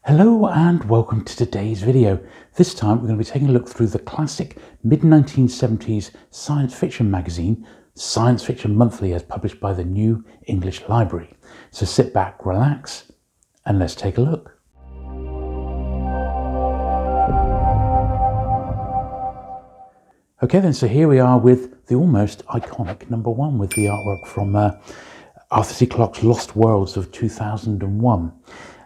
Hello and welcome to today's video. This time we're going to be taking a look through the classic mid-1970s science fiction magazine, Science Fiction Monthly, as published by the New English Library. So sit back, relax, and let's take a look. Okay then, so here we are with the almost iconic number one with the artwork from Arthur C. Clarke's Lost Worlds of 2001.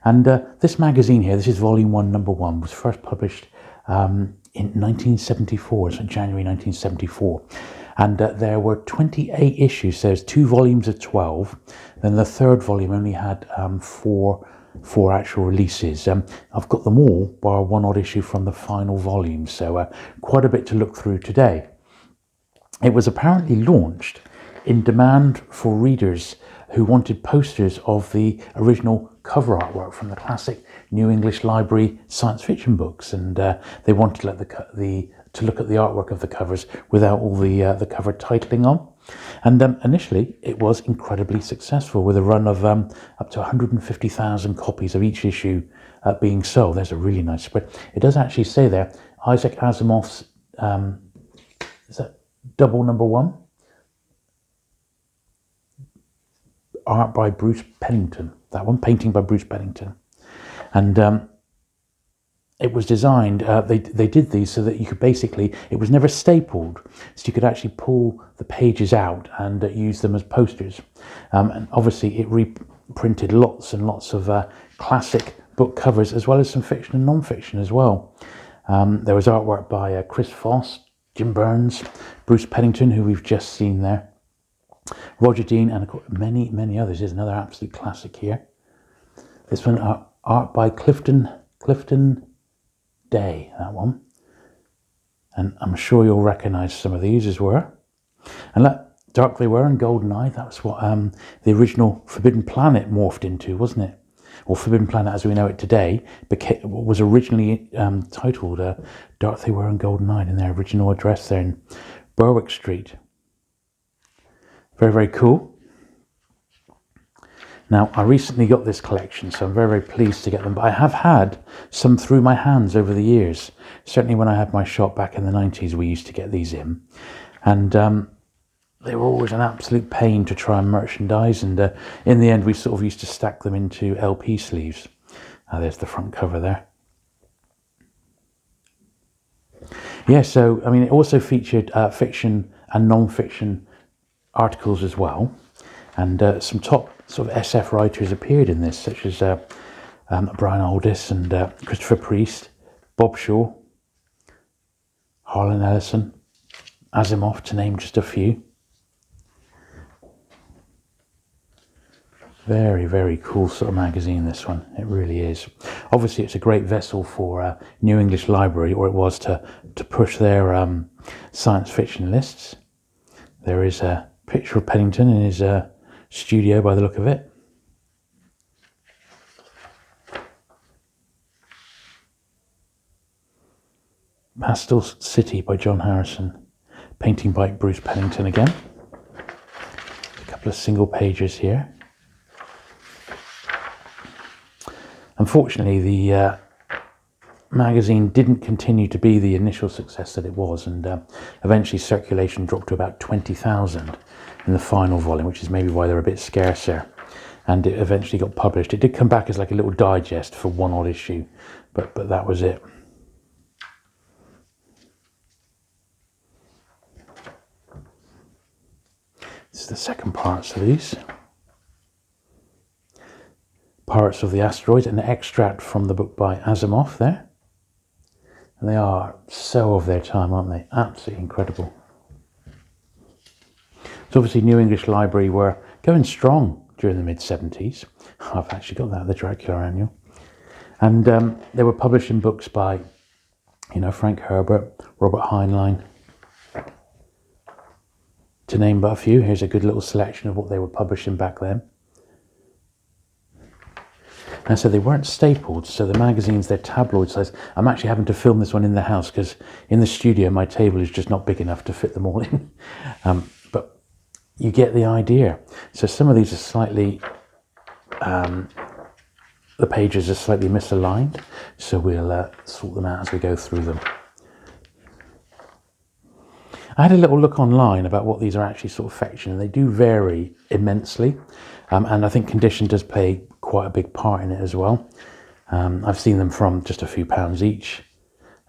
And this magazine here, this is volume 1, number 1, was first published in 1974, so January 1974. And there were 28 issues, so there's 2 volumes of 12. Then the third volume only had four actual releases. I've got them all, bar one odd issue from the final volume, so quite a bit to look through today. It was apparently launched in demand for readers who wanted posters of the original cover artwork from the classic New English Library science fiction books, and they wanted to look at the artwork of the covers without all the cover titling on. And initially it was incredibly successful, with a run of up to 150,000 copies of each issue being sold. There's a really nice spread. It does actually say there, Isaac Asimov's, is that double number 1? Art by Bruce Pennington, that one, painting by Bruce Pennington. And it was designed, they did these so that you could basically, it was never stapled, so you could actually pull the pages out and use them as posters. And obviously it reprinted lots and lots of classic book covers, as well as some fiction and non-fiction as well. There was artwork by Chris Foss, Jim Burns, Bruce Pennington, who we've just seen there, Roger Dean, and of course many others. There's another absolute classic here. This one, art by Clifton Day, that one. And I'm sure you'll recognise some of these as well. And look, Dark They Were and GoldenEye, that's what the original Forbidden Planet morphed into, wasn't it? Or Forbidden Planet as we know it today was originally titled Dark They Were and GoldenEye, in their original address there in Berwick Street. Very, very cool. Now, I recently got this collection, so I'm very, very pleased to get them. But I have had some through my hands over the years. Certainly when I had my shop back in the 90s, we used to get these in. And they were always an absolute pain to try and merchandise. And in the end, we sort of used to stack them into LP sleeves. There's the front cover there. Yeah, so, I mean, it also featured fiction and non-fiction articles as well, and some top sort of SF writers appeared in this, such as Brian Aldiss and Christopher Priest, Bob Shaw, Harlan Ellison, Asimov, to name just a few. Very, very cool sort of magazine, this one. It really is. Obviously, it's a great vessel for New English Library, or it was, to push their science fiction lists. There is a picture of Pennington in his studio by the look of it. Pastel City by John Harrison. Painting by Bruce Pennington again. A couple of single pages here. Unfortunately, the magazine didn't continue to be the initial success that it was, and eventually circulation dropped to about 20,000 in the final volume, which is maybe why they're a bit scarcer, and it eventually got published. It did come back as like a little digest for one odd issue, but that was it. This is the second parts of these. Pirates of the Asteroids, an extract from the book by Asimov there. And they are so of their time, aren't they? Absolutely incredible. So obviously New English Library were going strong during the mid-70s. I've actually got that, the Dracula Annual. And they were publishing books by, Frank Herbert, Robert Heinlein, to name but a few. Here's a good little selection of what they were publishing back then. And so they weren't stapled, so the magazines, they're tabloid size. I'm actually having to film this one in the house because in the studio my table is just not big enough to fit them all in. But you get the idea. So some of these are slightly the pages are slightly misaligned, so we'll sort them out as we go through them. I had a little look online about what these are actually sort of fetching, and they do vary immensely, and I think condition does play quite a big part in it as well. I've seen them from just a few pounds each,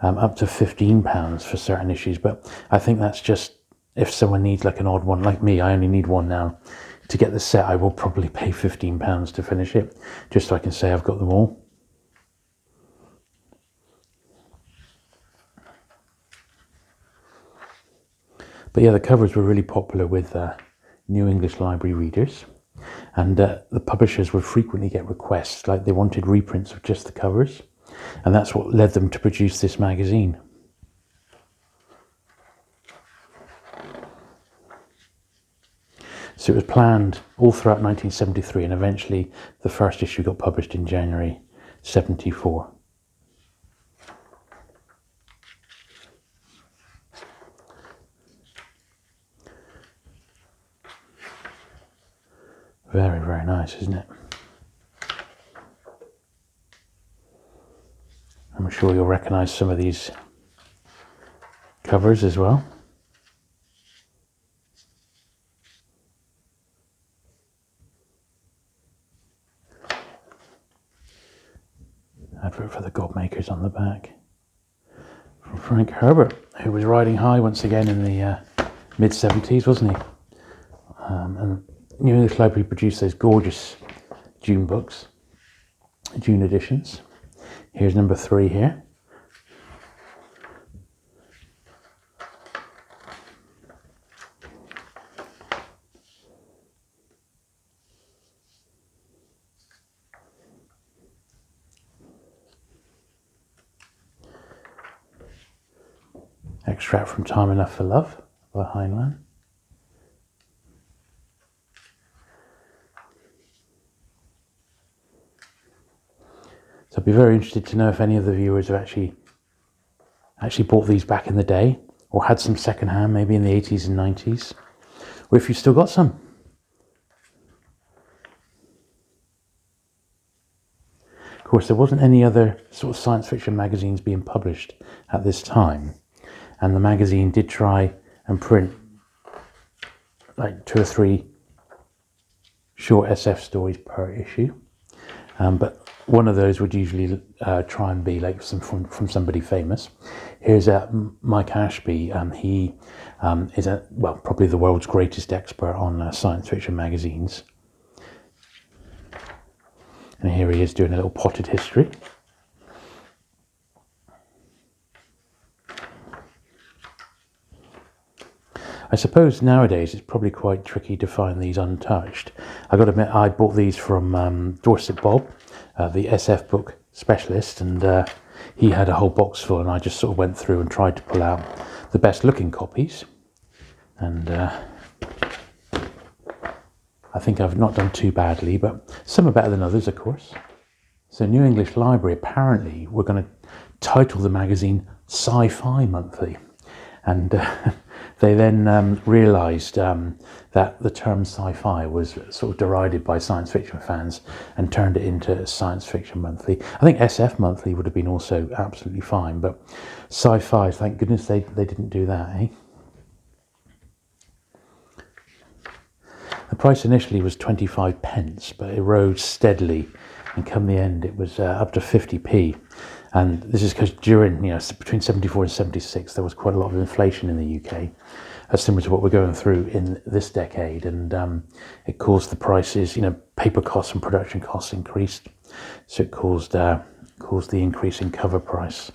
up to £15 for certain issues, but I think that's just if someone needs like an odd one, like me. I only need one now. To get the set, I will probably pay £15 to finish it, just so I can say I've got them all. But yeah, the covers were really popular with New English Library readers, and the publishers would frequently get requests, like they wanted reprints of just the covers, and that's what led them to produce this magazine. So it was planned all throughout 1973, and eventually the first issue got published in January 74. Very, very nice, isn't it? I'm sure you'll recognise some of these covers as well. Advert for the Godmakers on the back. From Frank Herbert, who was riding high once again in the mid-70s, wasn't he? And New English Library produced those gorgeous June books, June editions. Here's number 3 here. Extract from Time Enough for Love by Heinlein. So I'd be very interested to know if any of the viewers have actually bought these back in the day, or had some second-hand, maybe in the 80s and 90s, or if you've still got some. Of course, there wasn't any other sort of science fiction magazines being published at this time, and the magazine did try and print like 2 or 3 short SF stories per issue, but one of those would usually try and be like from somebody famous. Here's Mike Ashby. He is probably the world's greatest expert on science fiction magazines. And here he is doing a little potted history. I suppose nowadays it's probably quite tricky to find these untouched. I got to admit, I bought these from Dorset Bob, the SF book specialist, and he had a whole box full, and I just sort of went through and tried to pull out the best looking copies, and I think I've not done too badly, but some are better than others, of course. So New English Library, apparently we're going to title the magazine Sci-Fi Monthly, and they then realised that the term sci-fi was sort of derided by science fiction fans and turned it into Science Fiction Monthly. I think SF Monthly would have been also absolutely fine, but sci-fi, thank goodness they didn't do that, eh? The price initially was 25 pence, but it rose steadily, and come the end it was up to 50p. And this is because during, between 74 and 76, there was quite a lot of inflation in the UK, similar to what we're going through in this decade, and it caused the prices, paper costs and production costs increased, so it caused the increase in cover price.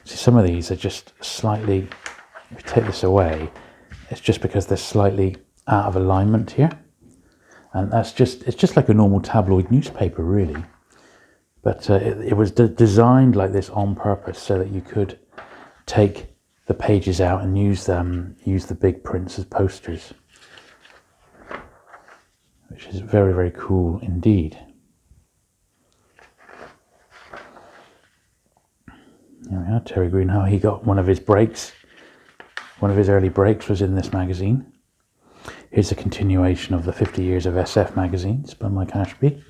See, some of these are just slightly, if you take this away, it's just because they're slightly out of alignment here, and it's just like a normal tabloid newspaper, really. But it was designed like this on purpose so that you could take the pages out and use the big prints as posters, which is very, very cool indeed. There we are, Terry Green, how he got one of his breaks. One of his early breaks was in this magazine. Here's a continuation of the 50 Years of SF magazines by Mike Ashby.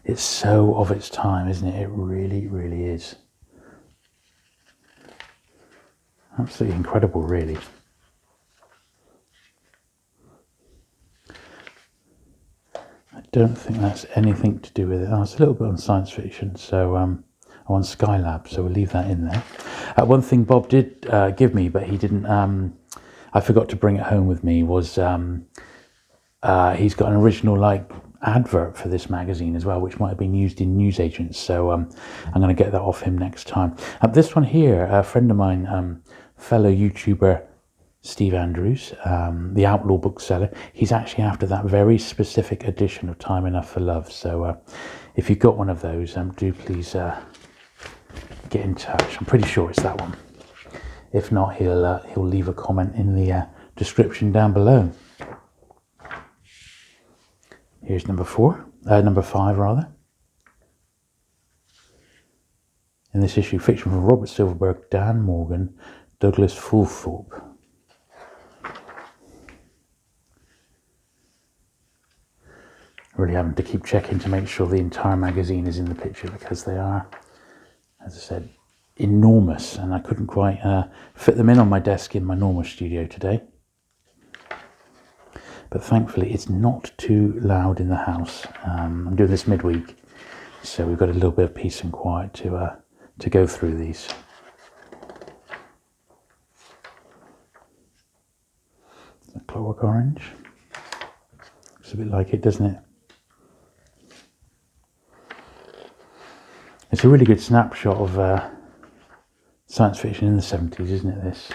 It's so of its time, isn't it? It really, really is. Absolutely incredible, really. I don't think that's anything to do with it. Oh, it's a little bit on science fiction, so I'm on Skylab, so we'll leave that in there. One thing Bob did give me, but he didn't, I forgot to bring it home with me, was he's got an original advert for this magazine as well, which might have been used in newsagents, so I'm going to get that off him next time. This one here, a friend of mine, fellow YouTuber Steve Andrews, the Outlaw bookseller, he's actually after that very specific edition of Time Enough for Love, so if you've got one of those, do please get in touch. I'm pretty sure it's that one. If not, he'll leave a comment in the description down below. Here's number 5 rather. In this issue, fiction from Robert Silverberg, Dan Morgan, Douglas Fulthorpe. Really having to keep checking to make sure the entire magazine is in the picture, because they are, as I said, enormous, and I couldn't quite fit them in on my desk in my normal studio today. But thankfully it's not too loud in the house. I'm doing this midweek, so we've got a little bit of peace and quiet to go through these. A Clockwork Orange. Looks a bit like it, doesn't it? It's a really good snapshot of science fiction in the 70s, isn't it, this?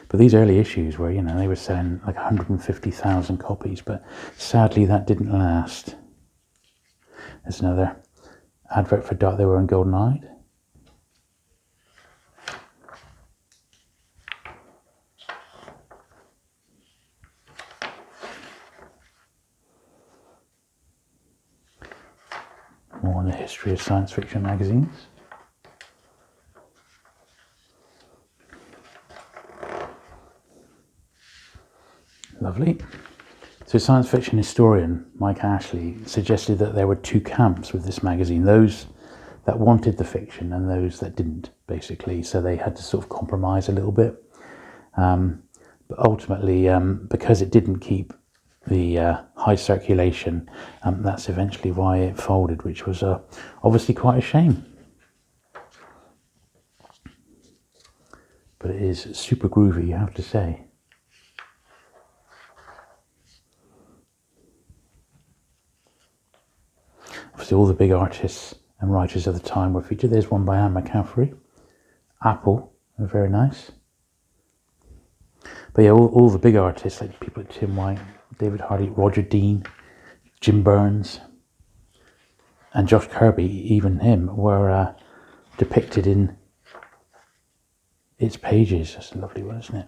But these early issues were, they were selling like 150,000 copies, but sadly that didn't last. There's another advert for Dark They Were and Golden Eyed. More on the history of science fiction magazines. Lovely. So science fiction historian Mike Ashley suggested that there were two camps with this magazine, those that wanted the fiction and those that didn't, basically. So they had to sort of compromise a little bit. But ultimately, because it didn't keep the high circulation, that's eventually why it folded, which was obviously quite a shame. But it is super groovy, you have to say. Obviously all the big artists and writers of the time were featured. There's one by Anne McCaffrey. Apple, very nice. But yeah, all the big artists, like people like Tim White, David Hardy, Roger Dean, Jim Burns, and Josh Kirby, even him, were depicted in its pages. That's a lovely one, isn't it?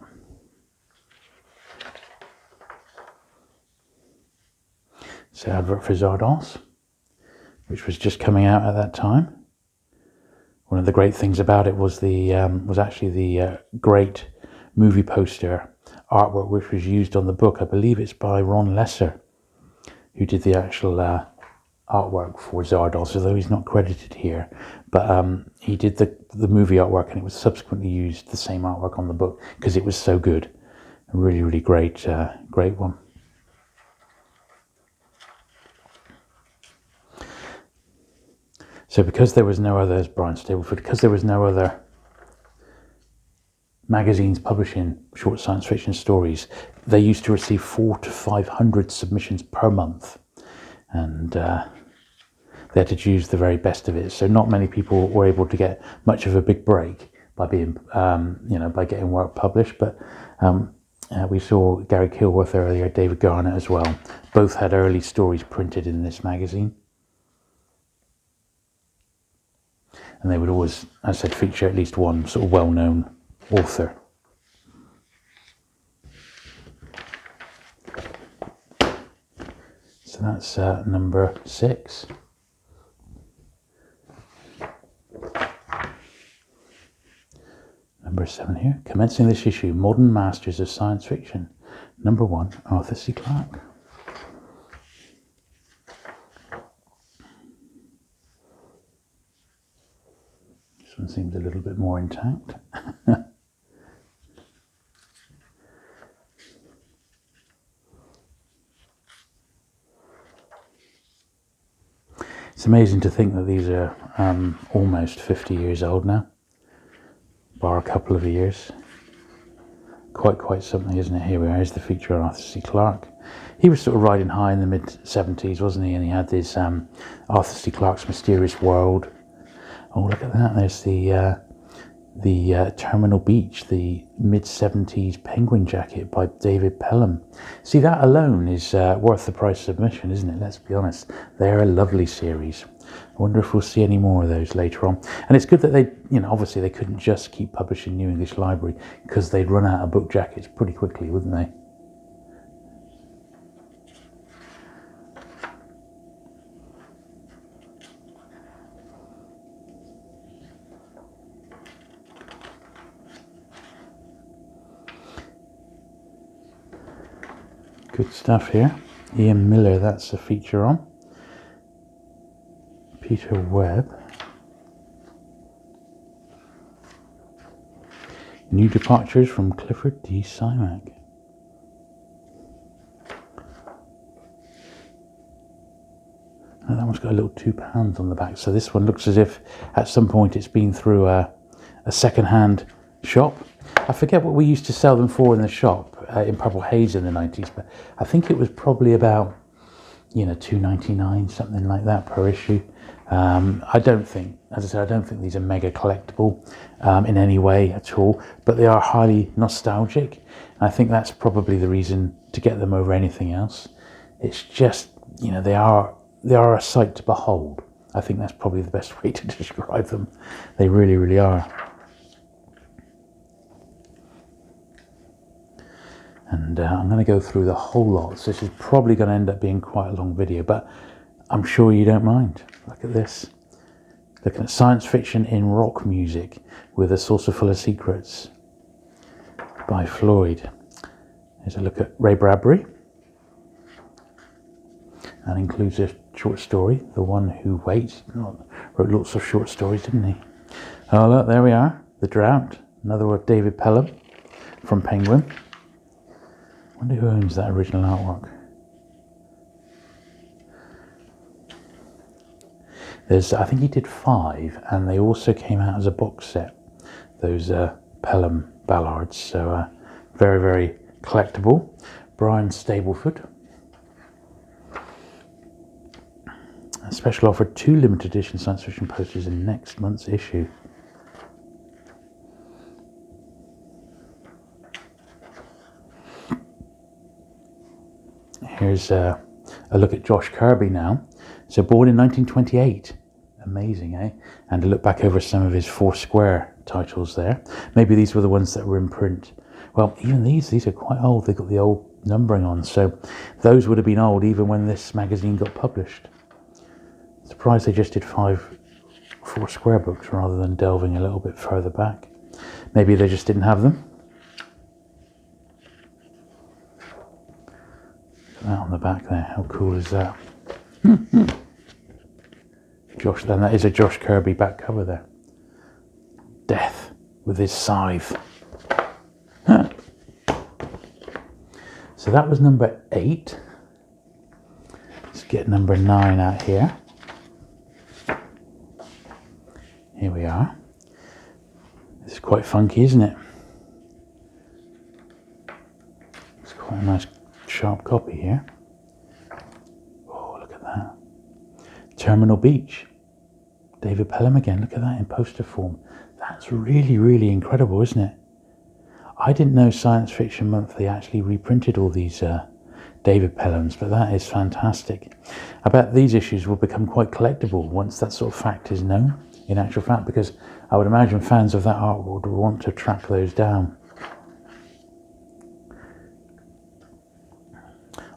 So advert for Zardos, which was just coming out at that time. One of the great things about it was actually the great movie poster artwork which was used on the book. I believe it's by Ron Lesser, who did the actual artwork for Zardos, although he's not credited here. But he did the movie artwork, and it was subsequently used, the same artwork, on the book, because it was so good. A really, really great one. So because there was no other, as Brian Stableford, because there was no other magazines publishing short science fiction stories, they used to receive 400 to 500 submissions per month, and they had to choose the very best of it. So not many people were able to get much of a big break by being, by getting work published. But we saw Gary Kilworth earlier, David Garnett as well. Both had early stories printed in this magazine. And they would always, as I said, feature at least one sort of well-known author. So that's number 6. Number 7 here. Commencing this issue, Modern Masters of Science Fiction. Number 1, Arthur C. Clarke. seems a little bit more intact. It's amazing to think that these are almost 50 years old now, bar a couple of years. Quite something, isn't it? Here we are, here's the feature on Arthur C. Clarke. He was sort of riding high in the mid-70s, wasn't he? And he had this Arthur C. Clarke's Mysterious World. Oh, look at that, there's the Terminal Beach, the mid-70s Penguin jacket by David Pelham. See, that alone is worth the price of admission, isn't it? Let's be honest. They're a lovely series. I wonder if we'll see any more of those later on. And it's good that they, obviously they couldn't just keep publishing New English Library, because they'd run out of book jackets pretty quickly, wouldn't they? Good stuff here. Ian Miller, that's a feature on. Peter Webb. New departures from Clifford D. Simak. And that one's got a little £2 on the back. So this one looks as if at some point it's been through a second-hand shop. I forget what we used to sell them for in the shop in Purple Haze in the 90s, but I think it was probably about, $2.99, something like that per issue. I don't think, as I said, I don't think these are mega collectible in any way at all, but they are highly nostalgic. And I think that's probably the reason to get them over anything else. It's just, they are a sight to behold. I think that's probably the best way to describe them. They really, really are. And I'm going to go through the whole lot. So this is probably going to end up being quite a long video, but I'm sure you don't mind. Look at this. Looking at science fiction in rock music with A Saucer Full of Secrets by Floyd. Here's a look at Ray Bradbury. And includes a short story, The One Who Waits. Wrote lots of short stories, didn't he? Oh, look, there we are. The Drought. Another one, David Pelham from Penguin. I wonder who owns that original artwork. I think he did 5, and they also came out as a box set, those Pelham Ballards, so very, very collectible. Brian Stableford. A special offer, 2 limited edition science fiction posters in next month's issue. Here's a look at Josh Kirby now. So born in 1928. Amazing, eh? And a look back over some of his Foursquare titles there. Maybe these were the ones that were in print. Well, even these are quite old. They've got the old numbering on. So those would have been old even when this magazine got published. Surprised they just did 5 Foursquare books rather than delving a little bit further back. Maybe they just didn't have them. That on the back there, how cool is that? Josh, then that is a Josh Kirby back cover there. Death with his scythe. So that was number 8. Let's get number 9 out here. Here we are. This is quite funky, isn't it? It's quite a nice sharp copy here. Oh, look at that. Terminal Beach. David Pelham again. Look at that in poster form. That's really, really incredible, isn't it? I didn't know Science Fiction Monthly actually reprinted all these David Pelhams, but that is fantastic. I bet these issues will become quite collectible once that sort of fact is known, in actual fact, because I would imagine fans of that art would want to track those down.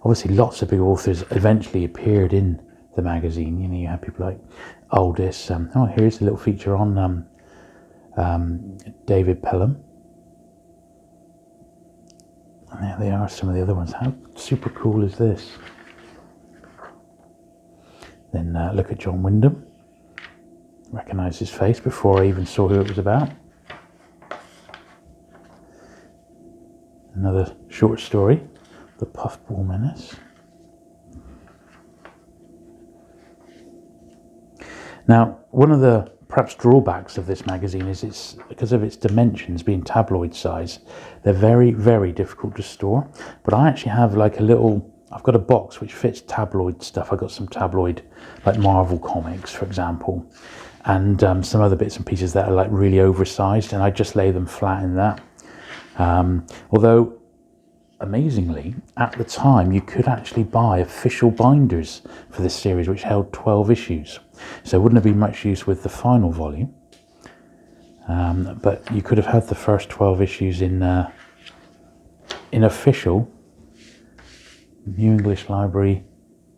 Obviously, lots of big authors eventually appeared in the magazine. You have people like Aldridge. Here's a little feature on David Pelham. And there they are, some of the other ones. How super cool is this? Then look at John Wyndham recognise his face before I even saw who it was about. Another short story, The Puffball Menace. Now, one of the perhaps drawbacks of this magazine is it's because of its dimensions being tabloid size, they're very, very difficult to store. But I actually have like a little, I've got a box which fits tabloid stuff. I've got some tabloid, like Marvel comics, for example, and some other bits and pieces that are like really oversized, and I just lay them flat in that. Although, amazingly, at the time, you could actually buy official binders for this series, which held 12 issues. So it wouldn't have been much use with the final volume. But you could have had the first 12 issues in official New English Library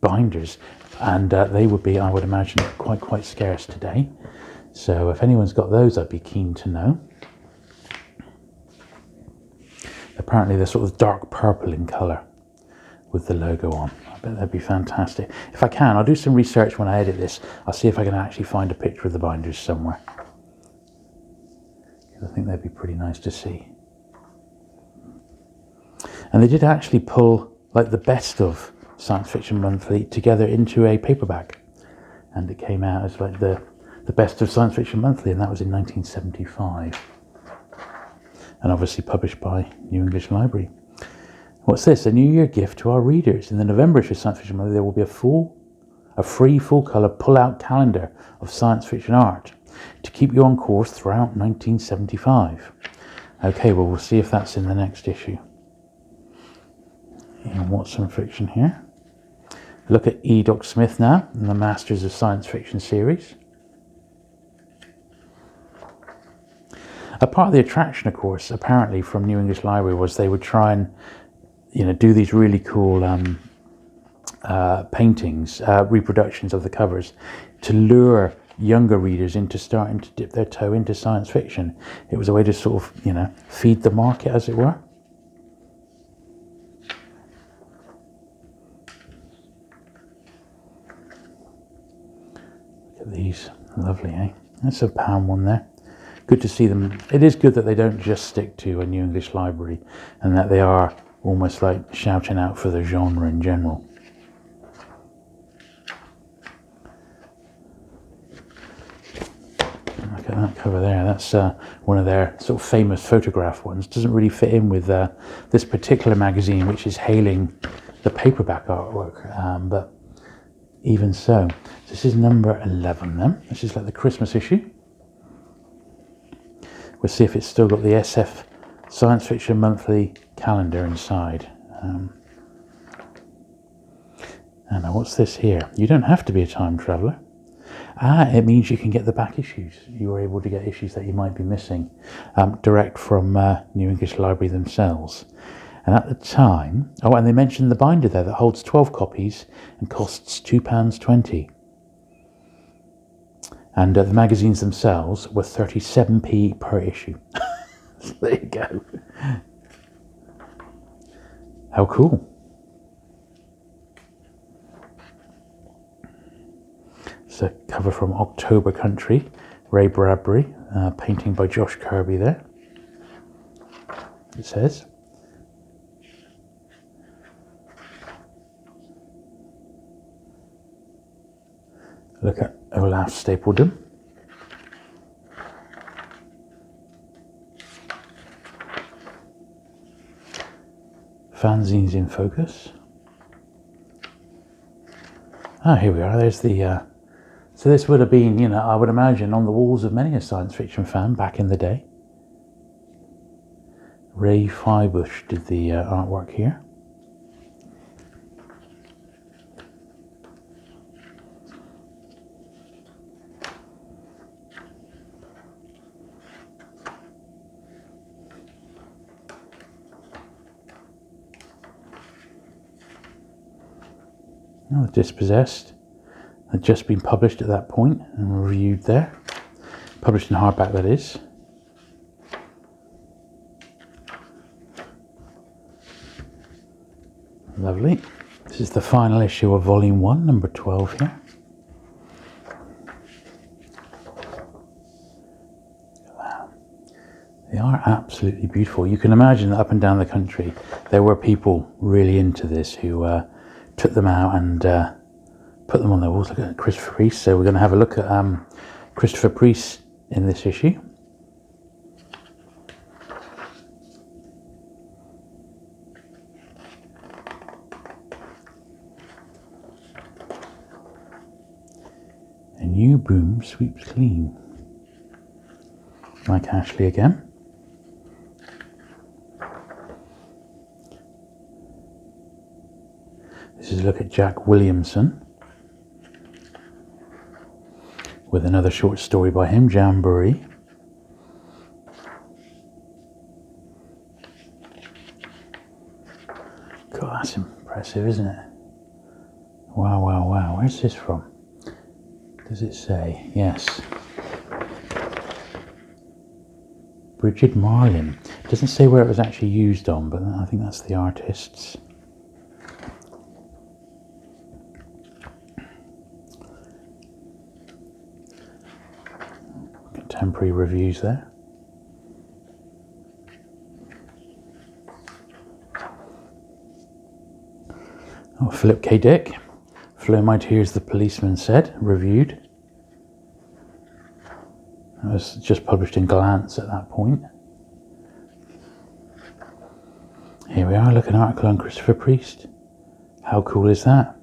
binders. And they would be, I would imagine, quite scarce today. So if anyone's got those, I'd be keen to know. Apparently they're sort of dark purple in colour with the logo on. I bet that'd be fantastic. If I can, I'll do some research when I edit this. I'll see if I can actually find a picture of the binders somewhere. I think that'd be pretty nice to see. And they did actually pull like the best of Science Fiction Monthly together into a paperback. And it came out as like the best of Science Fiction Monthly, and that was in 1975. And obviously published by New English Library. What's this? A New Year gift to our readers. In the November issue of Science Fiction Monthly, there will be a free full-colour pull-out calendar of science fiction art to keep you on course throughout 1975. Okay, well, we'll see if that's in the next issue. And what's some fiction here? Look at E. Doc Smith now in the Masters of Science Fiction series. A part of the attraction, of course, apparently from New English Library was they would try and, do these really cool paintings, reproductions of the covers, to lure younger readers into starting to dip their toe into science fiction. It was a way to sort of, feed the market, as it were. Look at these, lovely, eh? That's a pound one there. Good to see them. It is good that they don't just stick to a New English Library and that they are almost like shouting out for the genre in general. Look at that cover there. That's one of their sort of famous photograph ones. Doesn't really fit in with this particular magazine, which is hailing the paperback artwork. But even so, this is number 11 then. This is like the Christmas issue. We'll see if it's still got the SF Science Fiction Monthly calendar inside. And now what's this here? You don't have to be a time traveller. It means you can get the back issues. You were able to get issues that you might be missing direct from New English Library themselves. And at the time, and they mentioned the binder there that holds 12 copies and costs £2.20. And the magazines themselves were 37p per issue. So there you go. How cool. It's a cover from October Country, Ray Bradbury, painting by Josh Kirby there. It says. Look at Olaf Stapledon. Fanzines in focus. Here we are. There's the... So this would have been, I would imagine, on the walls of many a science fiction fan back in the day. Ray Fibush did the artwork here. The Dispossessed had just been published at that point and reviewed there. Published in hardback, that is. Lovely. This is the final issue of Volume 1, number 12 here. are absolutely beautiful. You can imagine that up and down the country there were people really into this who took them out and put them on their walls. Look at Christopher Priest. So we're going to have a look at Christopher Priest in this issue. A new broom sweeps clean. Like Ashley again. This is a look at Jack Williamson with another short story by him, Jamboree. God, that's impressive, isn't it? Wow, wow, wow. Where's this from? Does it say? Yes. Bridget Marlin. It doesn't say where it was actually used on, but I think that's the artist's. Contemporary reviews there. Oh, Philip K. Dick. Flow My Tears, the Policeman Said, reviewed. It was just published in Glance at that point. Here we are, look at an article on Christopher Priest. How cool is that?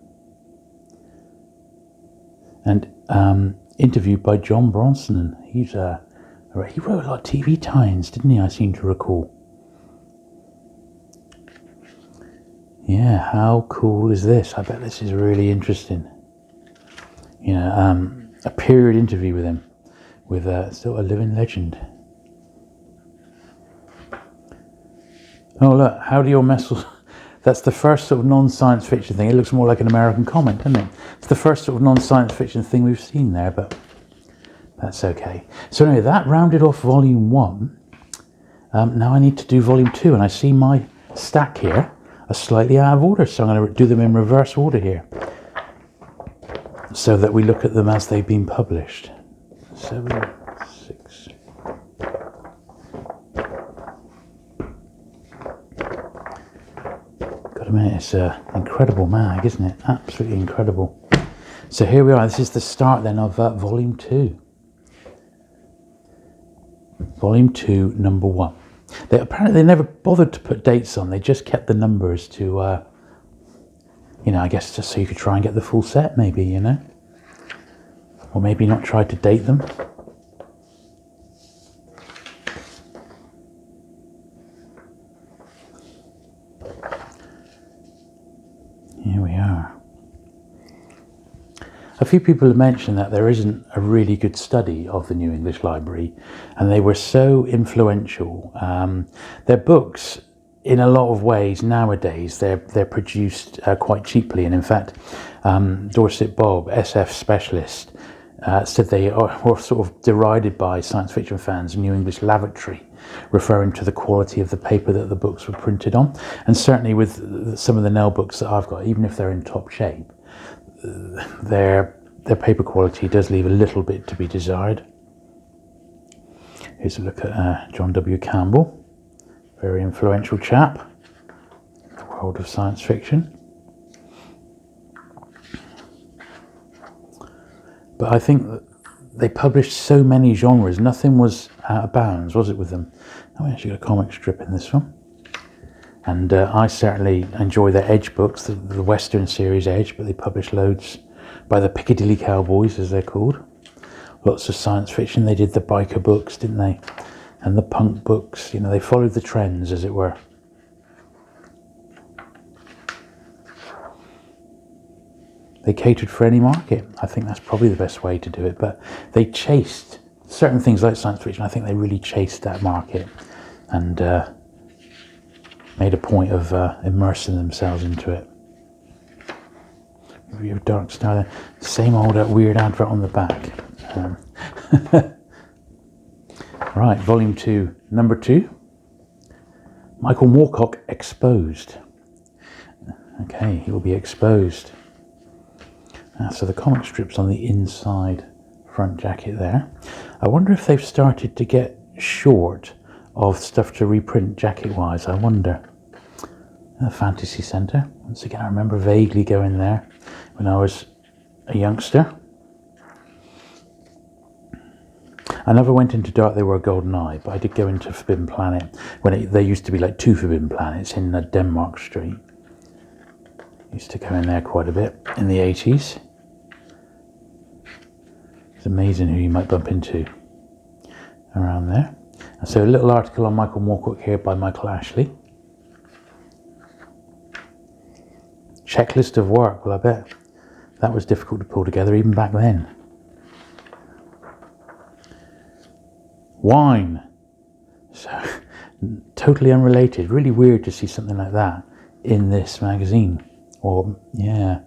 And interviewed by John Bronson. He wrote a lot of TV tie-ins, didn't he? I seem to recall. Yeah, how cool is this? I bet this is really interesting. You know, a period interview with him, with still a living legend. Oh look, how do your muscles... That's the first sort of non-science fiction thing. It looks more like an American comic, doesn't it? It's the first sort of non-science fiction thing we've seen there, but that's okay. So anyway, that rounded off volume 1. Now I need to do volume 2, and I see my stack here are slightly out of order, so I'm going to do them in reverse order here, so that we look at them as they've been published. 7, 6. Got a minute, it's an incredible mag, isn't it? Absolutely incredible. So here we are, this is the start then of volume 2. Volume 2, number 1. Apparently they never bothered to put dates on, they just kept the numbers to, you know, I guess just so you could try and get the full set maybe, you know? Or maybe not try to date them. Here we are. A few people have mentioned that there isn't a really good study of the New English Library, and they were so influential. Their books, in a lot of ways nowadays, they're produced quite cheaply, and in fact, Dorset Bob, SF specialist, said they were sort of derided by science fiction fans, New English lavatory, referring to the quality of the paper that the books were printed on. And certainly with some of the NEL books that I've got, even if they're in top shape, their paper quality does leave a little bit to be desired. Here's a look at John W. Campbell, very influential chap in the world of science fiction. But I think that they published so many genres, nothing was out of bounds, was it, with them? Oh, we actually got a comic strip in this one. And I certainly enjoy their Edge books, the Western series Edge, but they published loads by the Piccadilly Cowboys, as they're called. Lots of science fiction. They did the biker books, didn't they? And the punk books. You know, they followed the trends, as it were. They catered for any market. I think that's probably the best way to do it. But they chased certain things like science fiction. I think they really chased that market and made a point of immersing themselves into it. Review of Dark Star there. Same old weird advert on the back. Right, volume 2, number 2. Michael Moorcock exposed. Okay, he will be exposed. So the comic strip's on the inside front jacket there. I wonder if they've started to get short of stuff to reprint jacket-wise, I wonder. The Fantasy Centre. Once again, I remember vaguely going there when I was a youngster. I never went into Dark They Were Golden Eye, but I did go into Forbidden Planet when there used to be like 2 Forbidden Planets in Denmark Street. Used to go in there quite a bit in the 80s. It's amazing who you might bump into around there. And so a little article on Michael Moorcock here by Michael Ashley. Checklist of work. Well, I bet that was difficult to pull together even back then. Wine. So totally unrelated. Really weird to see something like that in this magazine. Or, yeah,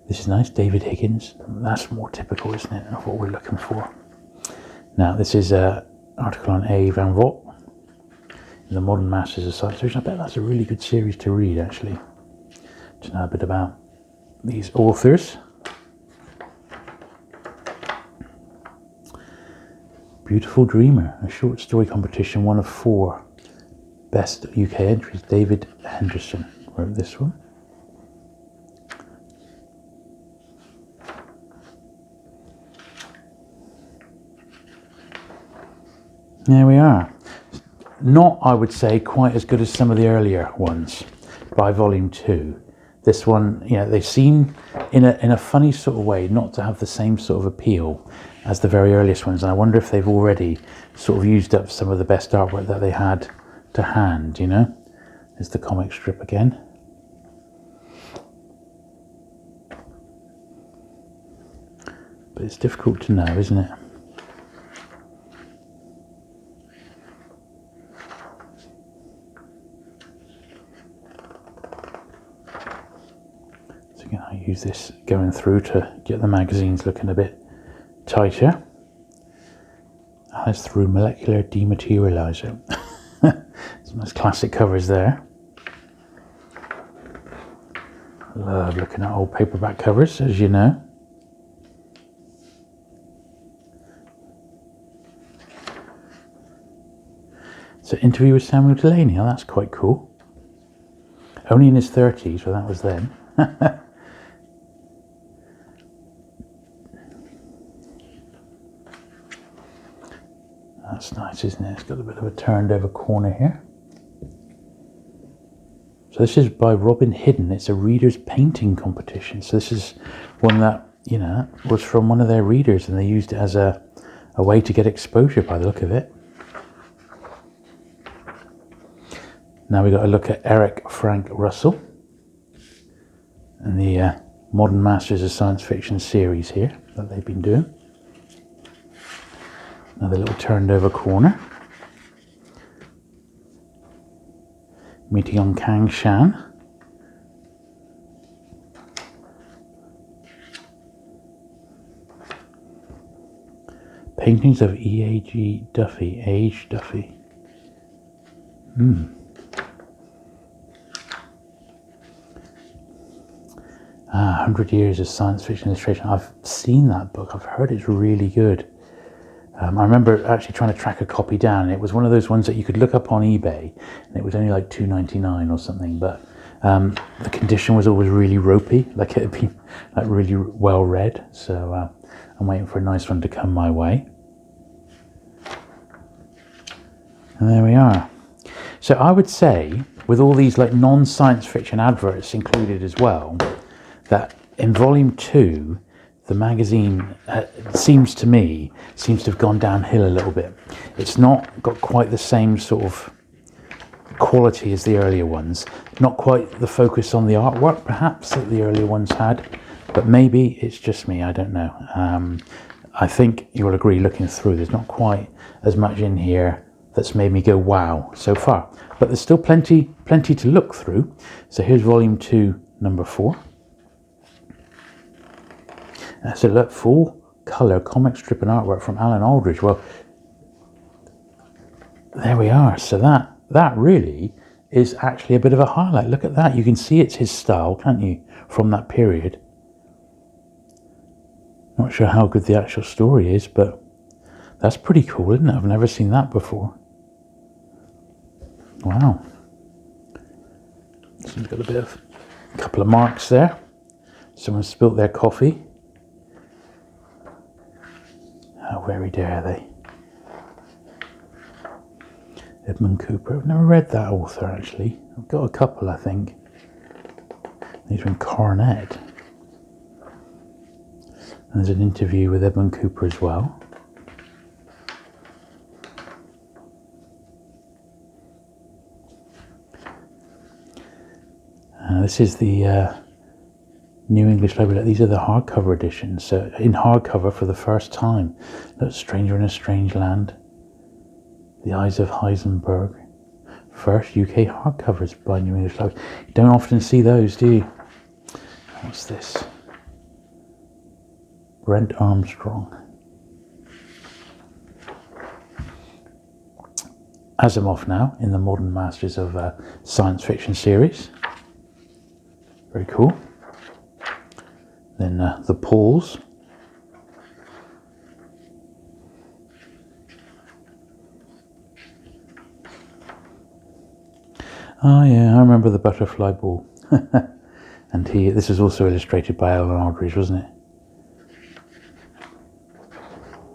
this is nice. David Higgins. That's more typical, isn't it, of what we're looking for. Now, this is an article on A. Van Vogt in the Modern Masters of Science Fiction. I bet that's a really good series to read, actually, to know a bit about these authors. Beautiful Dreamer, a short story competition, one of 4 best UK entries. David Henderson wrote this one. There we are. Not, I would say, quite as good as some of the earlier ones by volume 2. This one, you know, they seem in a funny sort of way not to have the same sort of appeal as the very earliest ones, and I wonder if they've already sort of used up some of the best artwork that they had to hand, you know. There's the comic strip again. But it's difficult to know, isn't it? So again, I use this going through to get the magazines looking a bit tighter. Alice through Molecular Dematerializer. Some nice classic covers there. Love looking at old paperback covers, as you know. So, interview with Samuel Delany. Oh, that's quite cool. Only in his 30s, well, that was then. That's nice, isn't it? It's got a bit of a turned over corner here. So this is by Robin Hidden. It's a reader's painting competition. So this is one that, you know, was from one of their readers, and they used it as a way to get exposure by the look of it. Now we've got to look at Eric Frank Russell and the Modern Masters of Science Fiction series here that they've been doing. Another little turned over corner. Meeting on Kang Shan. Paintings of E.A.G. Duffy, H. Duffy. 100 Years of Science Fiction Illustration. I've seen that book. I've heard it's really good. I remember actually trying to track a copy down. It was one of those ones that you could look up on eBay, and it was only like $2.99 or something. But the condition was always really ropey, like it had been like really well read. So I'm waiting for a nice one to come my way. And there we are. So I would say, with all these like non-science fiction adverts included as well, that in volume 2, the magazine seems to have gone downhill a little bit. It's not got quite the same sort of quality as the earlier ones. Not quite the focus on the artwork, perhaps, that the earlier ones had. But maybe it's just me, I don't know. I think you'll agree, looking through, there's not quite as much in here that's made me go wow so far. But there's still plenty to look through. So here's volume 2, number 4. So look, full colour comic strip and artwork from Alan Aldridge. Well, there we are. So that really is actually a bit of a highlight. Look at that. You can see it's his style, can't you, from that period. Not sure how good the actual story is, but that's pretty cool, isn't it? I've never seen that before. Wow. Someone's got a couple of marks there. Someone spilt their coffee. How very dare they. Edmund Cooper. I've never read that author, actually. I've got a couple, I think. These are in Cornet. And there's an interview with Edmund Cooper as well. This is the New English Library. These are the hardcover editions. So in hardcover for the first time. Look, Stranger in a Strange Land. The Eyes of Heisenberg. First UK hardcovers by New English Library. You don't often see those, do you? What's this? Brent Armstrong. Asimov now in the Modern Masters of Science Fiction series. Very cool. Then the Pauls. Oh yeah, I remember the Butterfly Ball. And this was also illustrated by Aldridge, wasn't it?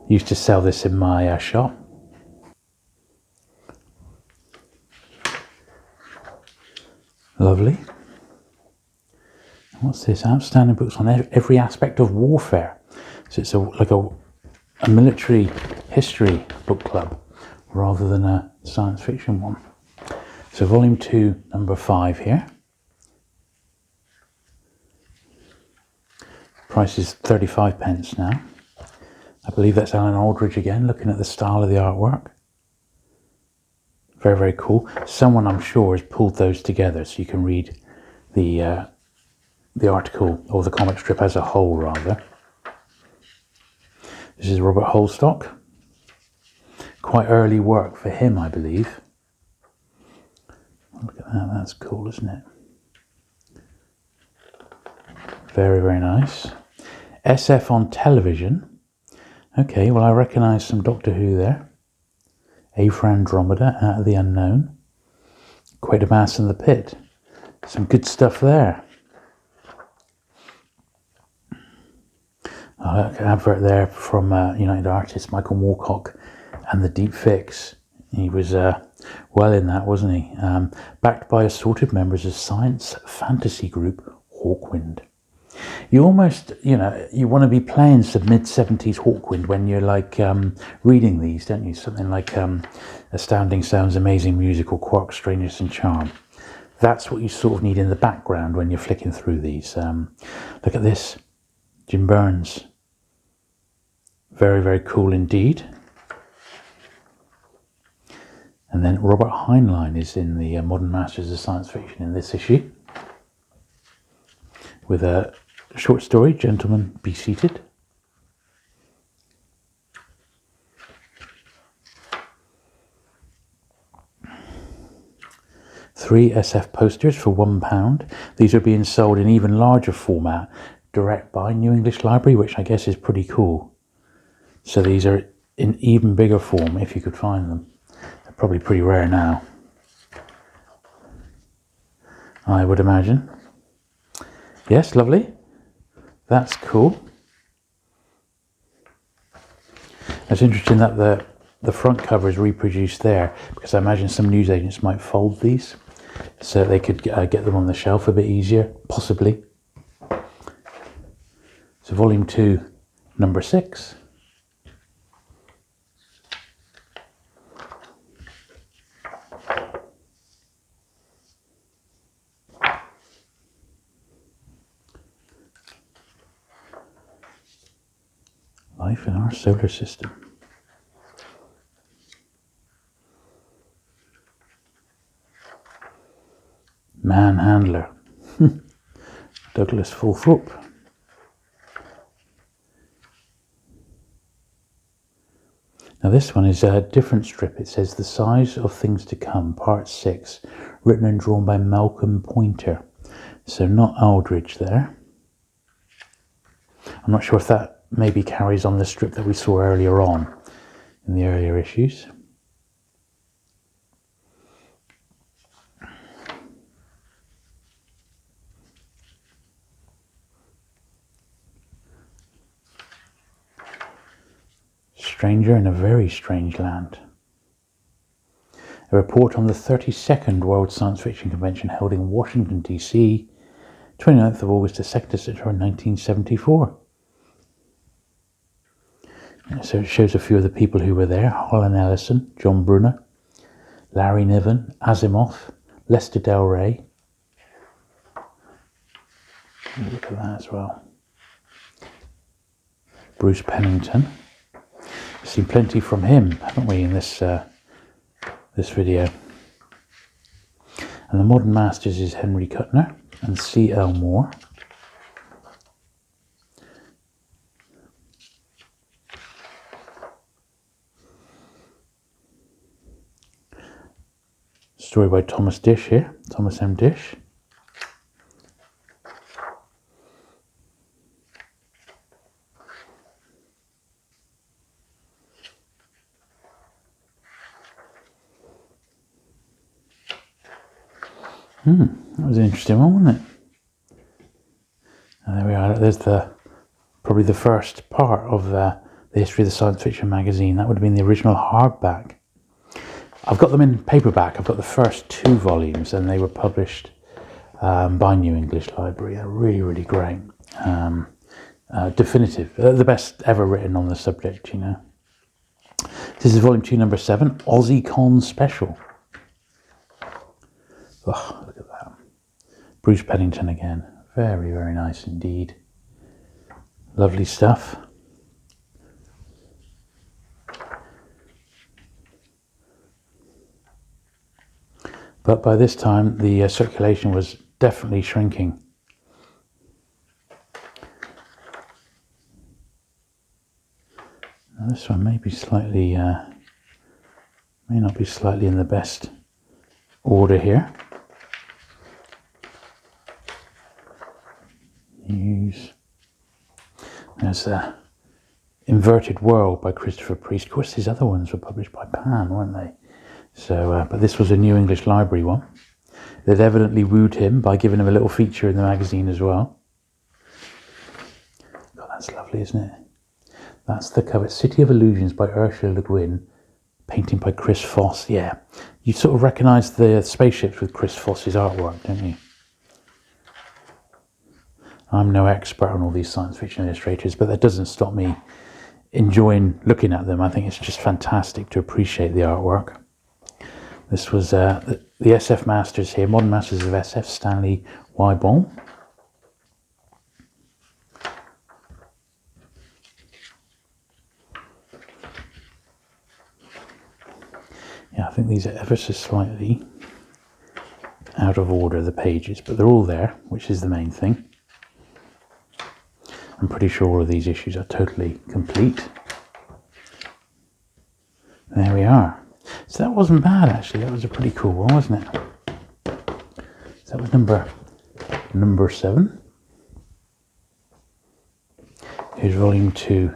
Used to sell this in my shop. Lovely. What's this? Outstanding books on every aspect of warfare. So it's like a military history book club rather than a science fiction one. So volume 2, number 5 here. Price is 35p now. I believe that's Alan Aldridge again, looking at the style of the artwork. Very, very cool. Someone, I'm sure, has pulled those together so you can read the article, or the comic strip as a whole, rather. This is Robert Holstock. Quite early work for him, I believe. Look at that, that's cool, isn't it? Very, very nice. SF on television. Okay, well, I recognise some Doctor Who there. A for Andromeda, Out of the Unknown. Quatermass in the Pit. Some good stuff there. An advert there from United Artists, Michael Moorcock, and the Deep Fix. He was well in that, wasn't he? Backed by assorted members of science fantasy group Hawkwind. You almost, you want to be playing some mid-70s Hawkwind when you're like reading these, don't you? Something like Astounding Sounds, Amazing Music, or Quark, Strangeness and Charm. That's what you sort of need in the background when you're flicking through these. Look at this. Jim Burns. Very, very cool indeed. And then Robert Heinlein is in the Modern Masters of Science Fiction in this issue. With a short story, Gentlemen, Be Seated. Three SF posters for £1. These are being sold in even larger format, direct by New English Library, which I guess is pretty cool. So these are in even bigger form if you could find them. They're probably pretty rare now, I would imagine. Yes, lovely. That's cool. It's interesting that the front cover is reproduced there, because I imagine some newsagents might fold these so they could get them on the shelf a bit easier, possibly. So volume 2, number 6. Life in our solar system. Manhandler. Douglas Fulthorpe. Now this one is a different strip. It says The Size of Things to Come, Part 6, written and drawn by Malcolm Pointer. So not Aldridge there. I'm not sure if that maybe carries on the strip that we saw earlier on in the earlier issues. stranger in a very strange land. A report on the 32nd World Science Fiction Convention held in Washington, D.C., 29th of August to 2nd of September 1974. So it shows a few of the people who were there. Harlan Ellison, John Brunner, Larry Niven, Asimov, Lester Del Rey. Look at that as well. Bruce Pennington. We've seen plenty from him, haven't we, in this video. And the Modern Masters is Henry Kuttner and C.L. Moore. Story by Thomas Dish here, Thomas M. Dish. That was an interesting one, wasn't it? And there we are. There's probably the first part of the history of the science fiction magazine. That would have been the original hardback. I've got them in paperback. I've got the first 2 volumes, and they were published by New English Library. They're really, really great. Definitive. The best ever written on the subject, you know. This is volume 2, number 7, AussieCon Special. Oh, look at that. Bruce Pennington again. Very, very nice indeed. Lovely stuff. But by this time, the circulation was definitely shrinking. Now this one may be slightly, may not be slightly in the best order here. News. There's Inverted World by Christopher Priest. Of course, these other ones were published by Pan, weren't they? So, but this was a New English Library one. They'd evidently wooed him by giving him a little feature in the magazine as well. God, that's lovely, isn't it? That's the cover. City of Illusions by Ursula Le Guin. Painting by Chris Foss. Yeah, you sort of recognise the spaceships with Chris Foss's artwork, don't you? I'm no expert on all these science fiction illustrators, but that doesn't stop me enjoying looking at them. I think it's just fantastic to appreciate the artwork. This was the SF Masters here, Modern Masters of SF, Stanley Wyball. Yeah, I think these are ever so slightly out of order, the pages, but they're all there, which is the main thing. I'm pretty sure all of these issues are totally complete. There we are. So that wasn't bad, actually. That was a pretty cool one, wasn't it? So that was number 7. Here's volume 2,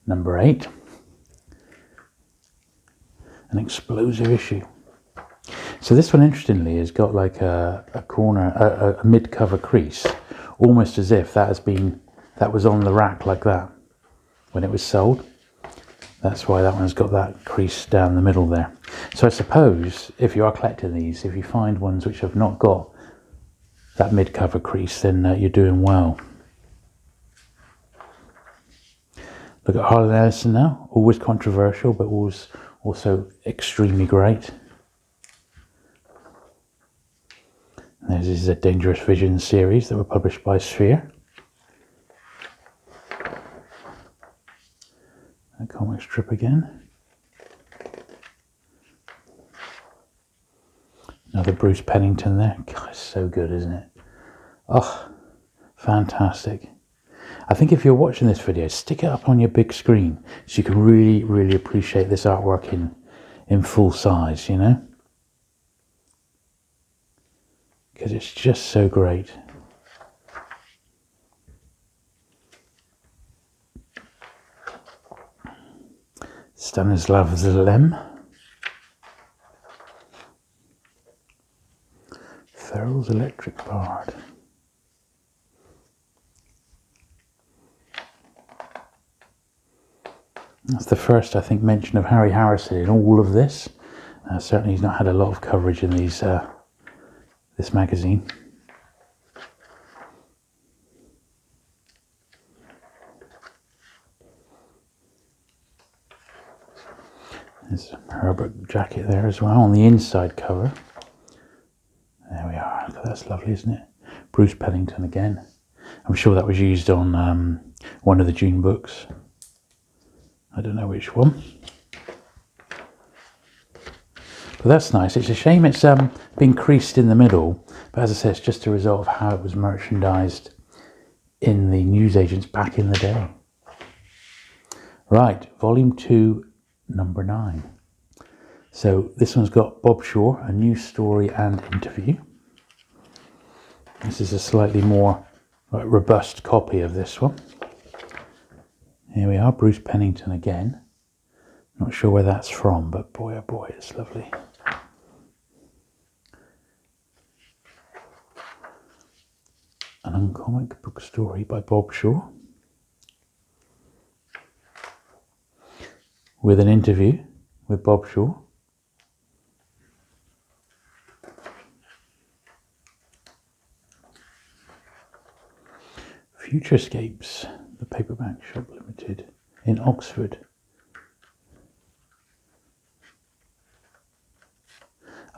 number 8. An explosive issue. So this one, interestingly, has got like a corner, a mid-cover crease, almost as if that was on the rack like that when it was sold. That's why that one's got that crease down the middle there. So I suppose if you are collecting these, if you find ones which have not got that mid-cover crease, then you're doing well. Look at Harlan Ellison now, always controversial, but always also extremely great. This is a Dangerous Visions series that were published by Sphere. A comic strip again. Another Bruce Pennington there. God, it's so good, isn't it? Oh, fantastic. I think if you're watching this video, stick it up on your big screen so you can really, really appreciate this artwork in full size, you know? Because it's just so great. Stanislav Zlem. Ferrell's Electric Ballard. That's the first, I think, mention of Harry Harrison in all of this. Certainly he's not had a lot of coverage in these this magazine. There's a Herbert jacket there as well on the inside cover. There we are. That's lovely, isn't it? Bruce Pennington again. I'm sure that was used on one of the Dune books. I don't know which one. But that's nice. It's a shame it's been creased in the middle. But as I said, it's just a result of how it was merchandised in the newsagents back in the day. Right, volume 2, number 9. So this one's got Bob Shaw, a new story and interview. This is a slightly more robust copy of this one. Here we are, Bruce Pennington again. Not sure where that's from, but boy oh boy, it's lovely. An uncomic book story by Bob Shaw, with an interview with Bob Shaw. Futurescapes, the paperback shop limited in Oxford.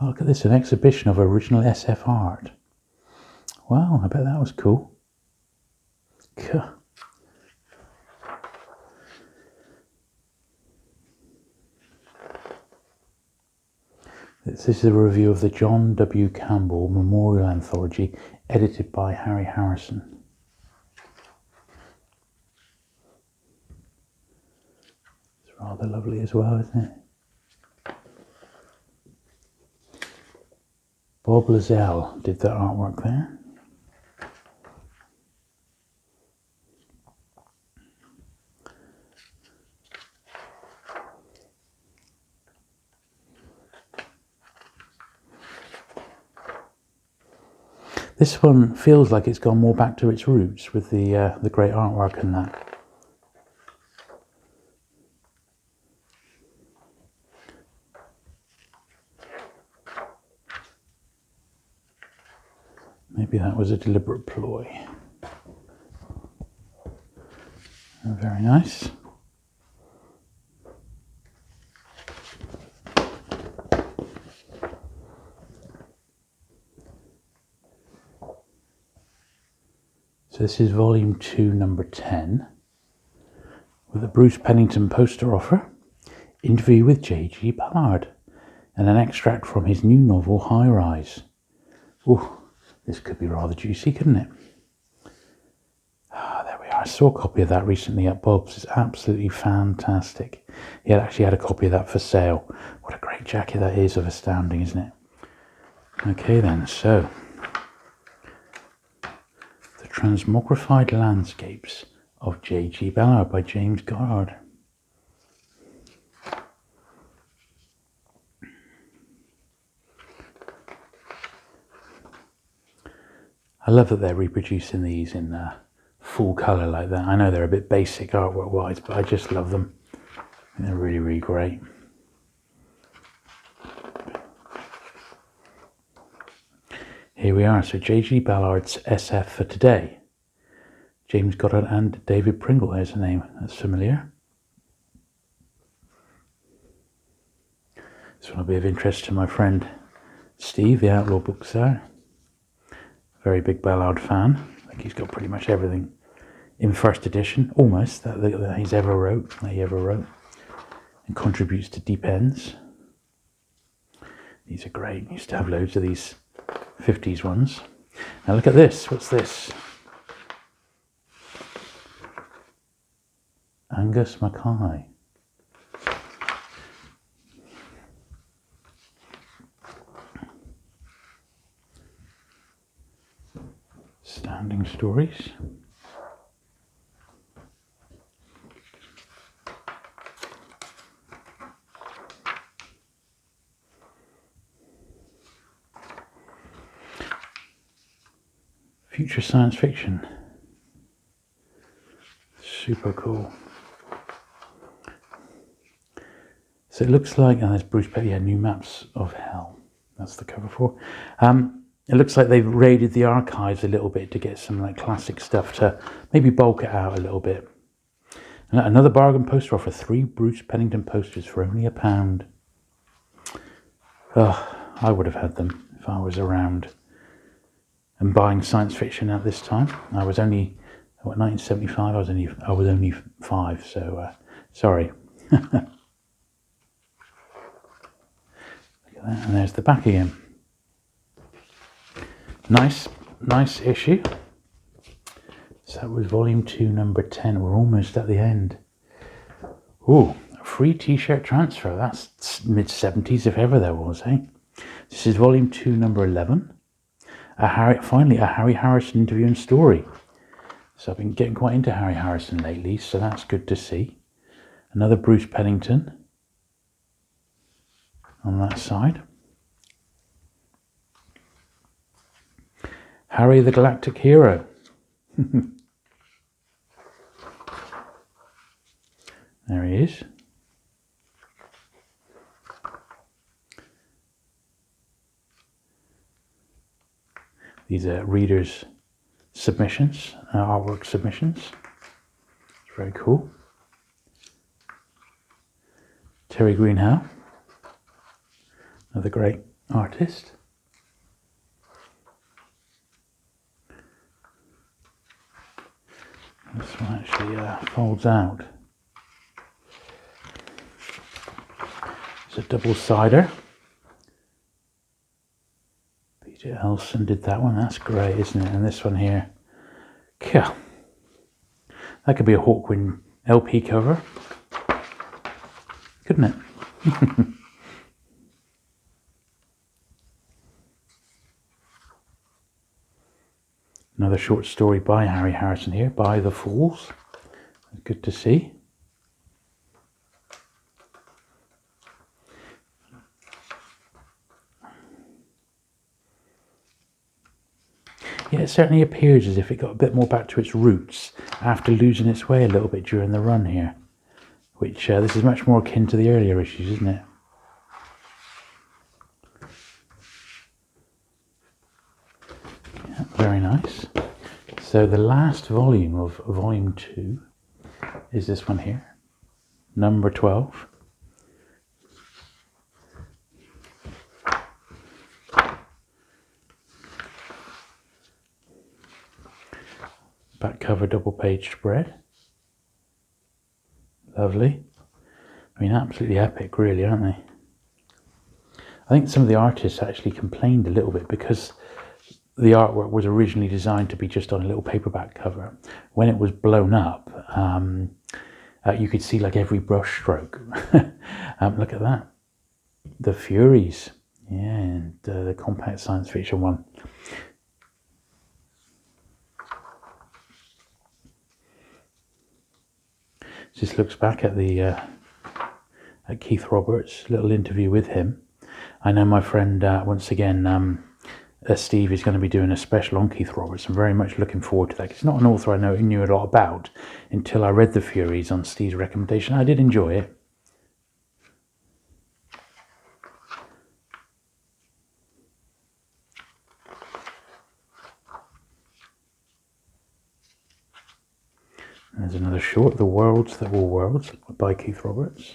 Oh, look at this, an exhibition of original SF art. Wow, I bet that was cool. This is a review of the John W. Campbell Memorial Anthology, edited by Harry Harrison. It's rather lovely as well, isn't it? Bob Lazelle did that artwork there. This one feels like it's gone more back to its roots with the great artwork and that. Maybe that was a deliberate ploy. Very nice. So this is volume 2, number 10, with a Bruce Pennington poster offer, interview with J.G. Ballard, and an extract from his new novel, High Rise. Ooh, this could be rather juicy, couldn't it? Ah, there we are. I saw a copy of that recently at Bob's. It's absolutely fantastic. He actually had a copy of that for sale. What a great jacket that is of Astounding, isn't it? Okay then, so The Transmogrified Landscapes of J.G. Ballard by James Goddard. I love that they're reproducing these in full colour like that. I know they're a bit basic artwork wise, but I just love them. They're really, really great. Here we are. So J.G. Ballard's SF for today. James Goddard and David Pringle. There's a name that's familiar. This one will be of interest to my friend Steve, the Outlaw Bookseller. Very big Ballard fan. I think he's got pretty much everything in first edition, almost, that he ever wrote, and contributes to Deep Ends. These are great. He used to have loads of these 50s ones. Now look at this. What's this? Angus Mackay. Standing Stories. Future science fiction. Super cool. So it looks like, and there's Bruce Petty, New Maps of Hell. That's the cover for. It looks like they've raided the archives a little bit to get some like classic stuff to maybe bulk it out a little bit. And another bargain poster offer, 3 Bruce Pennington posters for only £1. Oh, I would have had them if I was around and buying science fiction at this time. I was only, what, 1975? I was only 5, so sorry. Look at that, and there's the back again. Nice issue. So that was volume 2, number 10. We're almost at the end. Ooh, a free t-shirt transfer. That's mid-70s if ever there was, eh? This is volume 2, number 11. Finally, a Harry Harrison interview and story. So I've been getting quite into Harry Harrison lately, so that's good to see. Another Bruce Pennington on that side. Harry the Galactic Hero. There he is. These are readers' submissions, artwork submissions. It's very cool. Terry Greenhow, another great artist. This one actually folds out. It's a double-sider. Peter Elson did that one. That's great, isn't it? And this one here. Yeah. That could be a Hawkwind LP cover. Couldn't it? Another short story by Harry Harrison here, By the Falls. Good to see. Yeah, it certainly appears as if it got a bit more back to its roots after losing its way a little bit during the run here. Which, this is much more akin to the earlier issues, isn't it? Yeah, very nice. So the last volume of volume 2 is this one here, number 12. Back cover double page spread. Lovely. I mean, absolutely epic, really, aren't they? I think some of the artists actually complained a little bit because the artwork was originally designed to be just on a little paperback cover. When it was blown up, you could see like every brush stroke. Look at that. The Furies. Yeah, and the compact science fiction one. Just looks back at the at Keith Roberts' little interview with him. I know my friend, once again, Steve is going to be doing a special on Keith Roberts. I'm very much looking forward to that. It's not an author I knew a lot about until I read The Furies on Steve's recommendation. I did enjoy it. There's another short, The Worlds That Were Worlds, by Keith Roberts.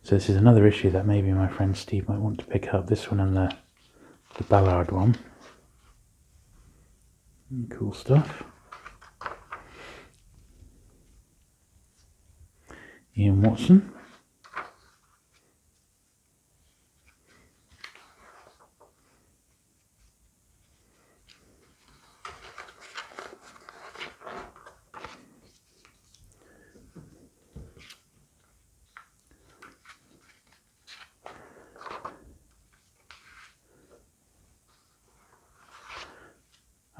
So this is another issue that maybe my friend Steve might want to pick up. This one and the Ballard one. Cool stuff. Ian Watson.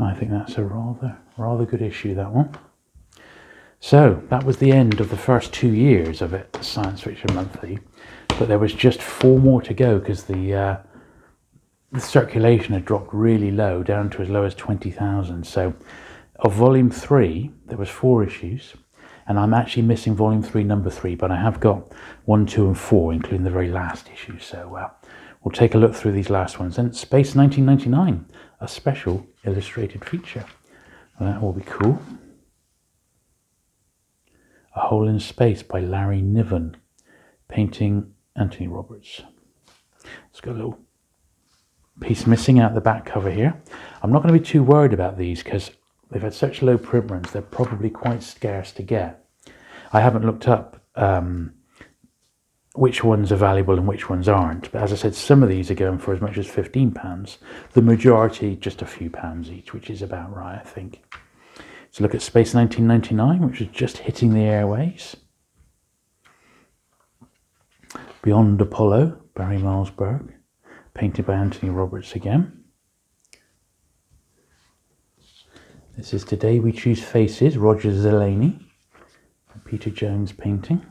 I think that's a rather good issue, that one. So that was the end of the first 2 years of it, Science Fiction Monthly, but there was just 4 more to go because the circulation had dropped really low, down to as low as 20,000. So of volume 3 there was 4 issues, and I'm actually missing volume 3, number 3, but I have got 1, 2 and 4, including the very last issue. So we'll take a look through these last ones. And Space 1999, a special illustrated feature. Well, that will be cool. A Hole in Space by Larry Niven, painting Anthony Roberts. It's got a little piece missing out the back cover here. I'm not going to be too worried about these because they've had such low print runs, they're probably quite scarce to get. I haven't looked up which ones are valuable and which ones aren't, but as I said, some of these are going for as much as £15. The majority just a few pounds each, which is about right, I think. So look at Space 1999, which is just hitting the airways. Beyond Apollo, Barry Milesberg, painted by Anthony Roberts again. This is Today We Choose Faces, Roger Zelazny, Peter Jones painting.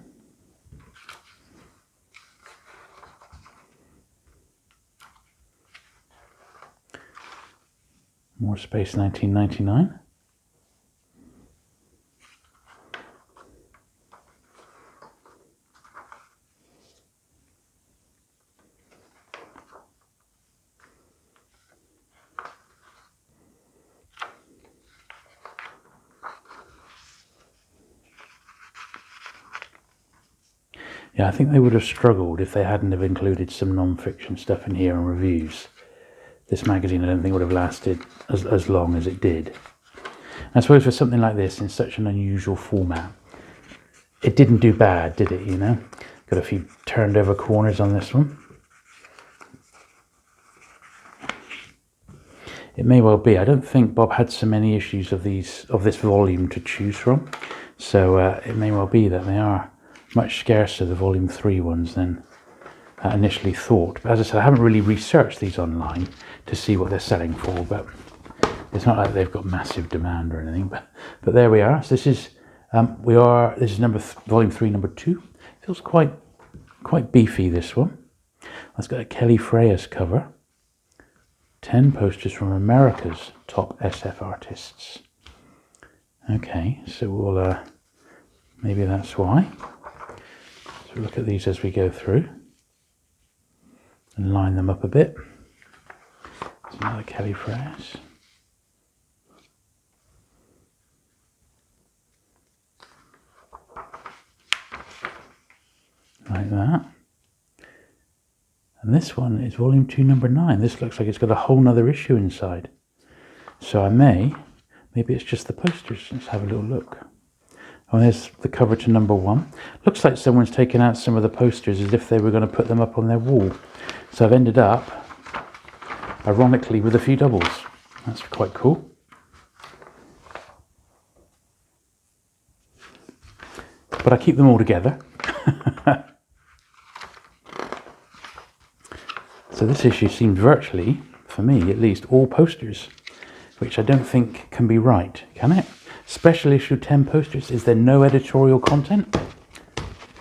More Space 1999. Yeah, I think they would have struggled if they hadn't have included some non-fiction stuff in here and reviews. This magazine, I don't think, would have lasted as long as it did. I suppose for something like this, in such an unusual format, it didn't do bad, did it, you know? Got a few turned over corners on this one. It may well be. I don't think Bob had so many issues of this volume to choose from, so it may well be that they are much scarcer, the volume 3 ones, than initially thought. But as I said, I haven't really researched these online to see what they're selling for, but it's not like they've got massive demand or anything. But there we are. So this is volume 3, number 2. Feels quite beefy, this one. It's got a Kelly Freyas cover. 10 posters from America's top SF artists. Okay, so we'll maybe that's why. So we'll look at these as we go through and line them up a bit. There's another Kelly Freyas. Like that. And this one is volume 2, number 9. This looks like it's got a whole nother issue inside. So maybe it's just the posters. Let's have a little look. Oh, there's the cover to number 1. Looks like someone's taken out some of the posters as if they were going to put them up on their wall. So I've ended up, ironically, with a few doubles. That's quite cool. But I keep them all together. So this issue seemed virtually, for me at least, all posters, which I don't think can be right, can it? Special issue 10 posters. Is there no editorial content?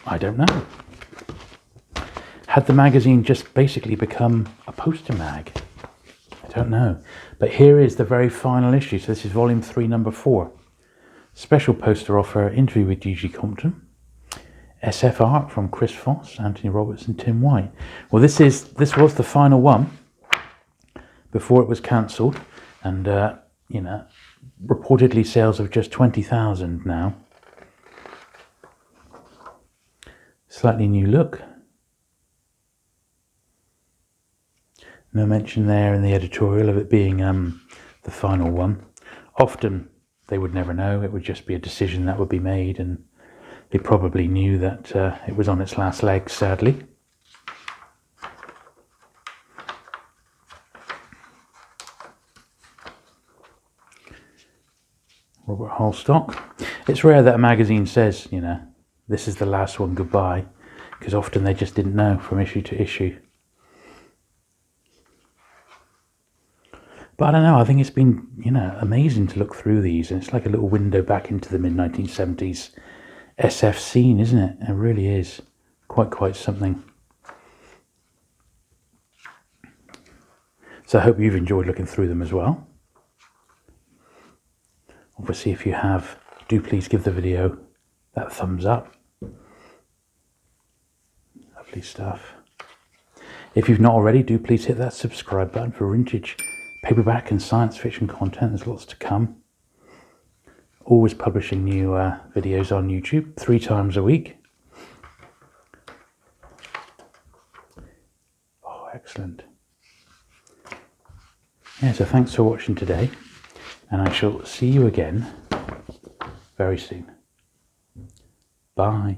I don't know. Had the magazine just basically become a poster mag? I don't know. But here is the very final issue. So this is volume 3, number 4. Special poster offer, interview with Gigi Compton. SF art from Chris Foss, Anthony Roberts and Tim White. Well, this was the final one before it was cancelled, and reportedly sales of just 20,000 now. Slightly new look. No mention there in the editorial of it being the final one. Often they would never know. It would just be a decision that would be made, and they probably knew that it was on its last legs, sadly. Robert Holstock. It's rare that a magazine says, this is the last one, goodbye, because often they just didn't know from issue to issue. But I don't know, I think it's been, amazing to look through these, and it's like a little window back into the mid-1970s SF scene, isn't it? It really is quite something. So I hope you've enjoyed looking through them as well. Obviously, if you have, do please give the video that thumbs up. Lovely stuff. If you've not already, do please hit that subscribe button for vintage paperback and science fiction content. There's lots to come. Always publishing new videos on YouTube 3 times a week. Oh, excellent. Yeah, so thanks for watching today, and I shall see you again very soon. Bye.